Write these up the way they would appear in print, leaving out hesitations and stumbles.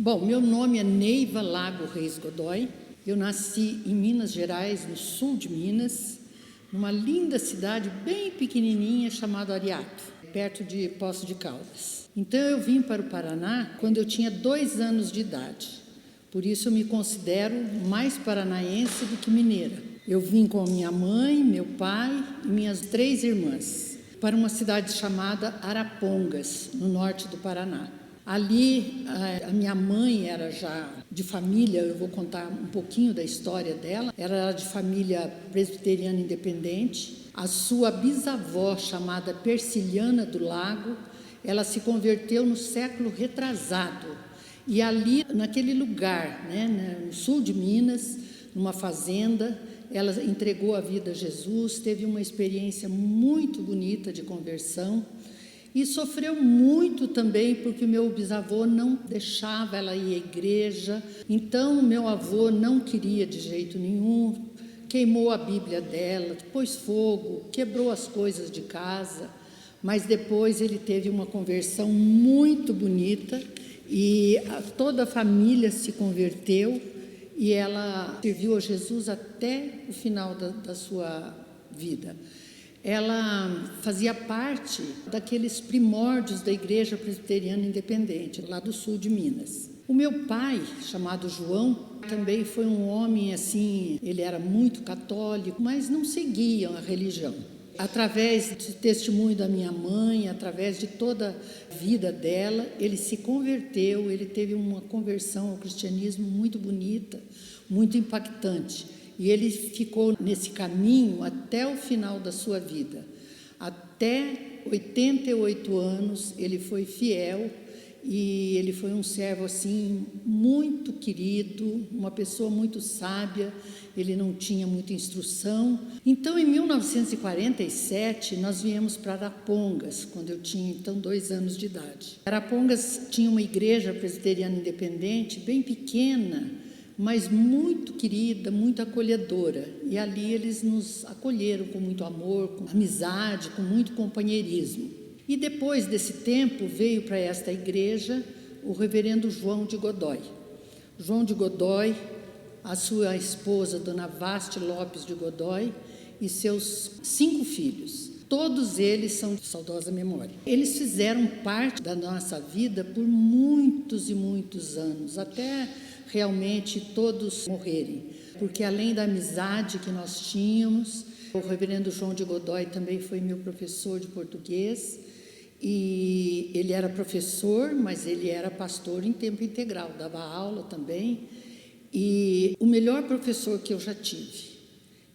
Bom, meu nome é Neiva Lago Reis Godoy. Eu nasci em Minas Gerais, no sul de Minas, numa linda cidade bem pequenininha chamada Ariato, perto de Poços de Caldas. Então eu vim para o Paraná quando eu tinha 2 anos de idade. Por isso eu me considero mais paranaense do que mineira. Eu vim com a minha mãe, meu pai e minhas 3 irmãs para uma cidade chamada Arapongas, no norte do Paraná. Ali, a minha mãe era já de família, eu vou contar um pouquinho da história dela, era de família presbiteriana independente. A sua bisavó, chamada Persiliana do Lago, ela se converteu no século retrasado. E ali, naquele lugar, no sul de Minas, numa fazenda, ela entregou a vida a Jesus, teve uma experiência muito bonita de conversão. E sofreu muito também porque o meu bisavô não deixava ela ir à igreja. Então, o meu avô não queria de jeito nenhum, queimou a Bíblia dela, pôs fogo, quebrou as coisas de casa. Mas depois ele teve uma conversão muito bonita e toda a família se converteu e ela serviu a Jesus até o final da sua vida. Ela fazia parte daqueles primórdios da Igreja Presbiteriana Independente, lá do sul de Minas. O meu pai, chamado João, também foi um homem assim, ele era muito católico, mas não seguia a religião. Através do testemunho da minha mãe, através de toda a vida dela, ele se converteu, ele teve uma conversão ao cristianismo muito bonita, muito impactante. E ele ficou nesse caminho até o final da sua vida. Até 88 anos ele foi fiel e ele foi um servo assim muito querido, uma pessoa muito sábia, ele não tinha muita instrução. Então, em 1947, nós viemos para Arapongas, quando eu tinha então 2 anos de idade. Arapongas tinha uma igreja presbiteriana independente, bem pequena, mas muito querida, muito acolhedora. E ali eles nos acolheram com muito amor, com amizade, com muito companheirismo. E depois desse tempo veio para esta igreja o reverendo João de Godoy. João de Godoy, a sua esposa, Dona Vaste Lopes de Godoy, e seus 5 filhos. Todos eles são de saudosa memória. Eles fizeram parte da nossa vida por muitos e muitos anos, até realmente todos morrerem, porque além da amizade que nós tínhamos, o reverendo João de Godoy também foi meu professor de português, e ele era professor, mas ele era pastor em tempo integral, dava aula também, e o melhor professor que eu já tive,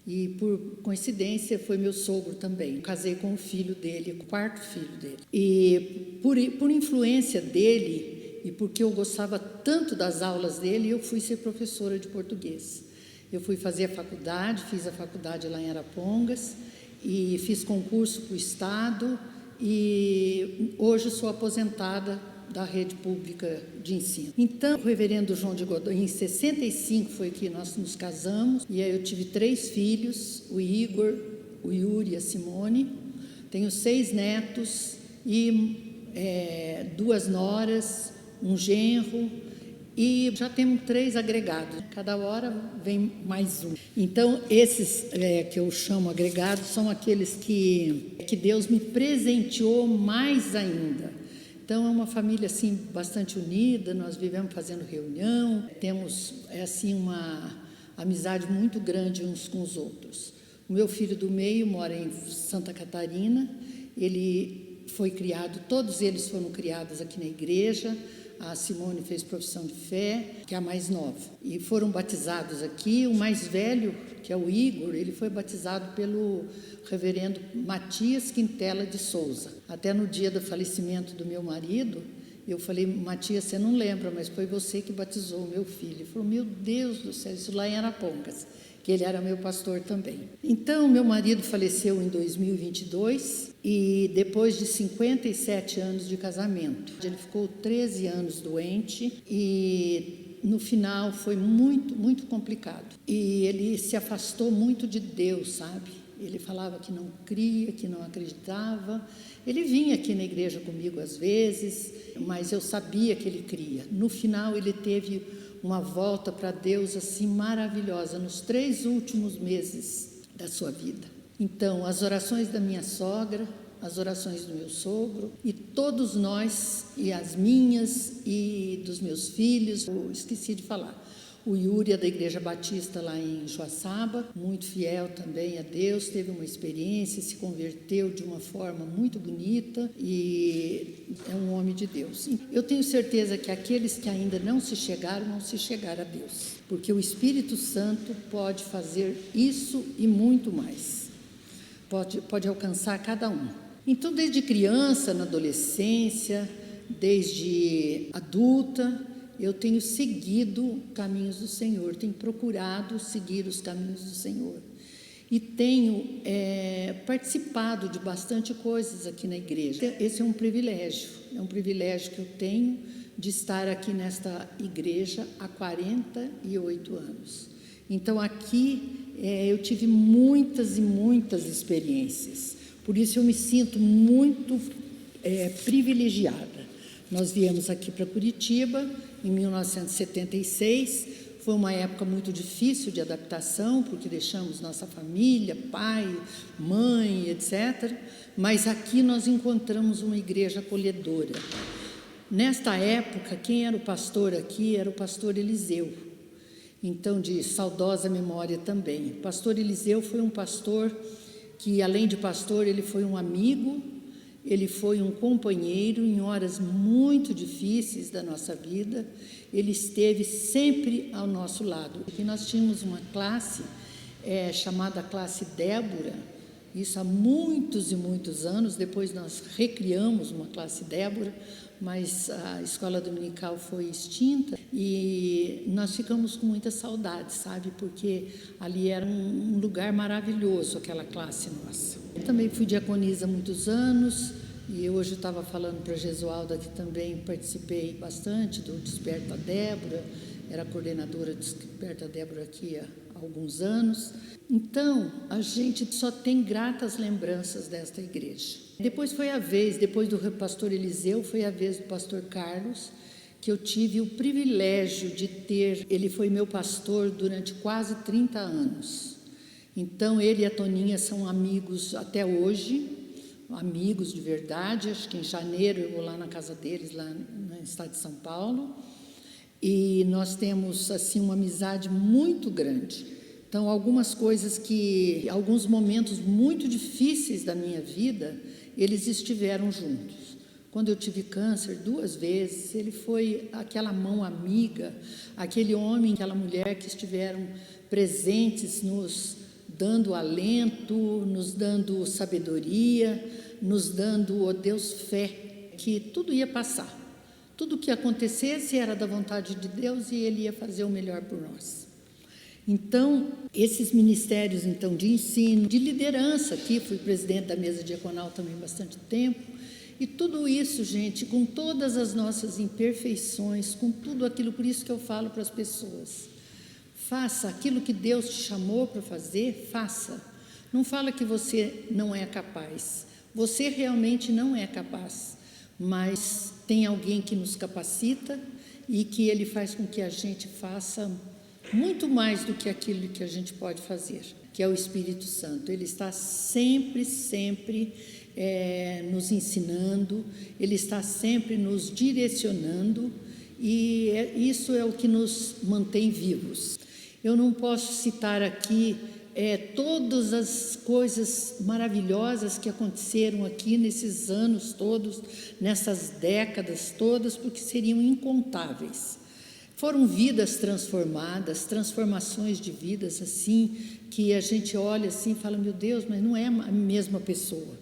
e por coincidência foi meu sogro também. Eu casei com o filho dele, o 4º filho dele, e por influência dele, e porque eu gostava tanto das aulas dele, eu fui ser professora de português. Eu fui fazer a faculdade, fiz a faculdade lá em Arapongas, e fiz concurso para o Estado, e hoje sou aposentada da rede pública de ensino. Então, o reverendo João de Godoy, em 65 foi que nós nos casamos, e aí eu tive 3 filhos, o Igor, o Yuri e a Simone. Tenho 6 netos e 2 noras, um genro, e já temos 3 agregados. Cada hora vem mais um. Então, esses que eu chamo agregados são aqueles que Deus me presenteou mais ainda. Então, é uma família assim bastante unida, nós vivemos fazendo reunião, temos assim uma amizade muito grande uns com os outros. O meu filho do meio mora em Santa Catarina, ele foi criado, todos eles foram criados aqui na igreja. A Simone fez profissão de fé, que é a mais nova, e foram batizados aqui. O mais velho, que é o Igor, ele foi batizado pelo reverendo Matias Quintela de Souza. Até no dia do falecimento do meu marido, eu falei: Matias, você não lembra, mas foi você que batizou o meu filho. Ele falou: meu Deus do céu, isso lá em Arapongas, que ele era meu pastor também. Então, meu marido faleceu em 2022 e depois de 57 anos de casamento. Ele ficou 13 anos doente e no final foi muito, muito complicado. E ele se afastou muito de Deus, sabe? Ele falava que não cria, que não acreditava. Ele vinha aqui na igreja comigo às vezes, mas eu sabia que ele cria. No final, ele teve uma volta para Deus assim maravilhosa, nos 3 últimos meses da sua vida. Então, as orações da minha sogra, as orações do meu sogro, e todos nós, e as minhas, e dos meus filhos, eu esqueci de falar, o Yuri é da Igreja Batista lá em Joaçaba, muito fiel também a Deus, teve uma experiência, se converteu de uma forma muito bonita e é um homem de Deus. Eu tenho certeza que aqueles que ainda não se chegaram, vão se chegar a Deus, porque o Espírito Santo pode fazer isso e muito mais, pode alcançar cada um. Então, desde criança, na adolescência, desde adulta, eu tenho seguido caminhos do Senhor, tenho procurado seguir os caminhos do Senhor. E tenho participado de bastante coisas aqui na igreja. Esse é um privilégio que eu tenho de estar aqui nesta igreja há 48 anos. Então, aqui eu tive muitas e muitas experiências, por isso eu me sinto muito privilegiada. Nós viemos aqui para Curitiba em 1976, foi uma época muito difícil de adaptação, porque deixamos nossa família, pai, mãe, etc. Mas aqui nós encontramos uma igreja acolhedora. Nesta época, quem era o pastor aqui era o pastor Eliseu, então de saudosa memória também. O pastor Eliseu foi um pastor que, além de pastor, ele foi um amigo, ele foi um companheiro em horas muito difíceis da nossa vida, ele esteve sempre ao nosso lado. E nós tínhamos uma classe chamada classe Débora, isso há muitos e muitos anos, depois nós recriamos uma classe Débora, mas a escola dominical foi extinta e nós ficamos com muita saudade, sabe, porque ali era um lugar maravilhoso, aquela classe nossa. Eu também fui diaconisa há muitos anos e hoje eu estava falando para a Gesualda que também participei bastante do Desperta Débora, era coordenadora do Desperta Débora aqui há alguns anos. Então, a gente só tem gratas lembranças desta igreja. Depois foi a vez, depois do pastor Eliseu, foi a vez do pastor Carlos, que eu tive o privilégio de ter, ele foi meu pastor durante quase 30 anos. Então, ele e a Toninha são amigos até hoje, amigos de verdade. Acho que em janeiro eu vou lá na casa deles, lá no estado de São Paulo, e nós temos assim uma amizade muito grande. Então, algumas coisas alguns momentos muito difíceis da minha vida, eles estiveram juntos. Quando eu tive câncer 2 vezes, ele foi aquela mão amiga, aquele homem, aquela mulher que estiveram presentes, nos dando alento, nos dando sabedoria, nos dando, ó Deus, fé, que tudo ia passar. Tudo que acontecesse era da vontade de Deus e Ele ia fazer o melhor por nós. Então, esses ministérios então, de ensino, de liderança, aqui fui presidente da mesa diaconal também bastante tempo, e tudo isso, gente, com todas as nossas imperfeições, com tudo aquilo, por isso que eu falo para as pessoas, faça aquilo que Deus te chamou para fazer, faça. Não fala que você não é capaz, você realmente não é capaz, mas tem alguém que nos capacita e que Ele faz com que a gente faça muito mais do que aquilo que a gente pode fazer, que é o Espírito Santo. Ele está sempre, sempre nos ensinando, Ele está sempre nos direcionando, e isso é o que nos mantém vivos. Eu não posso citar aqui todas as coisas maravilhosas que aconteceram aqui nesses anos todos, nessas décadas todas, porque seriam incontáveis. Foram vidas transformadas, transformações de vidas assim, que a gente olha assim e fala, meu Deus, mas não é a mesma pessoa.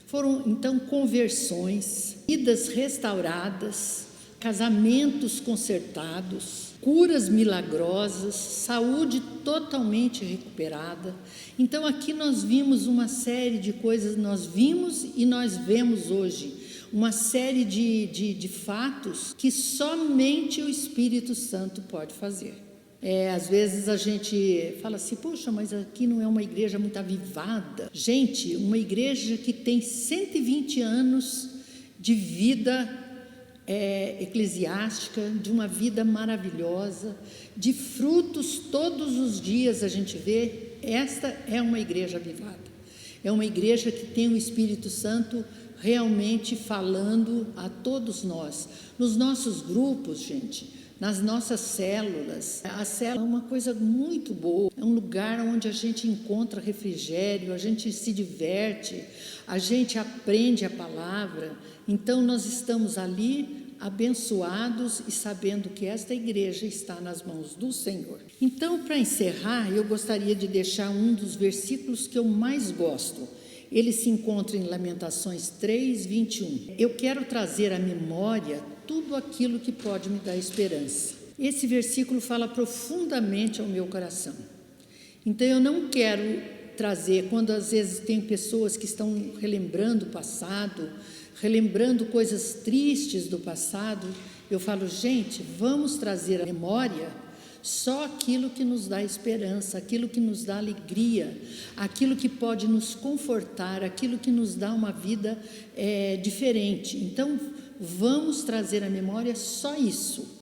Foram então conversões, vidas restauradas, casamentos consertados, curas milagrosas, saúde totalmente recuperada. Então aqui nós vimos uma série de coisas, nós vimos e nós vemos hoje, uma série de fatos que somente o Espírito Santo pode fazer. Às vezes a gente fala assim, poxa, mas aqui não é uma igreja muito avivada. Gente, uma igreja que tem 120 anos de vida eclesiástica, de uma vida maravilhosa, de frutos todos os dias a gente vê, esta é uma igreja avivada. É uma igreja que tem o Espírito Santo realmente falando a todos nós. Nos nossos grupos, gente, nas nossas células, a célula é uma coisa muito boa, é um lugar onde a gente encontra refrigério, a gente se diverte, a gente aprende a palavra. Então nós estamos ali abençoados e sabendo que esta igreja está nas mãos do Senhor. Então, para encerrar, eu gostaria de deixar um dos versículos que eu mais gosto. Ele se encontra em Lamentações 3, 21. Eu quero trazer à memória tudo aquilo que pode me dar esperança. Esse versículo fala profundamente ao meu coração. Então eu não quero trazer, quando às vezes tem pessoas que estão relembrando o passado, relembrando coisas tristes do passado, eu falo, gente, vamos trazer à memória só aquilo que nos dá esperança, aquilo que nos dá alegria, aquilo que pode nos confortar, aquilo que nos dá uma vida diferente. Então, vamos trazer à memória só isso.